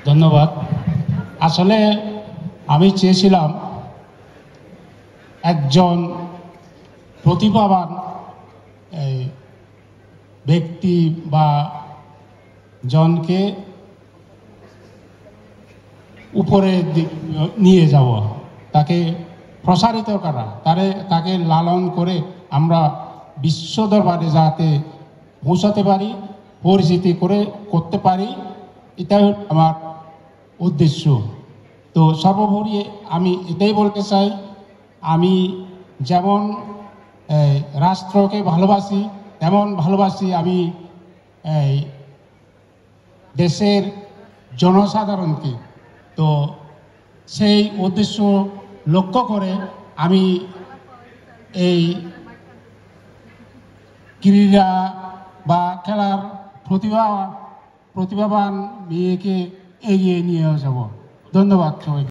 ধন্যবাদ। আসলে আমি চেয়েছিলাম একজন প্রতিভাবান এই ব্যক্তি বা জনকে উপরে নিয়ে যাব, তাকে প্রসারিত করা, তাকে লালন করে আমরা বিশ্ব দরবারে যাতে পৌঁছাতে পারি, পরিচিতি করতে পারি, এটাই আমার উদ্দেশ্য। তো সর্বোপরি আমি এটাই বলতে চাই, আমি যেমন রাষ্ট্রকে ভালোবাসি, তেমন ভালোবাসি আমি এই দেশের জনসাধারণকে। তো সেই উদ্দেশ্য লক্ষ্য করে আমি এই ক্রীড়া বা খেলার প্রতিভাবান মেয়েকে এগিয়ে নিয়ে যাব। ধন্যবাদ সবাইকে।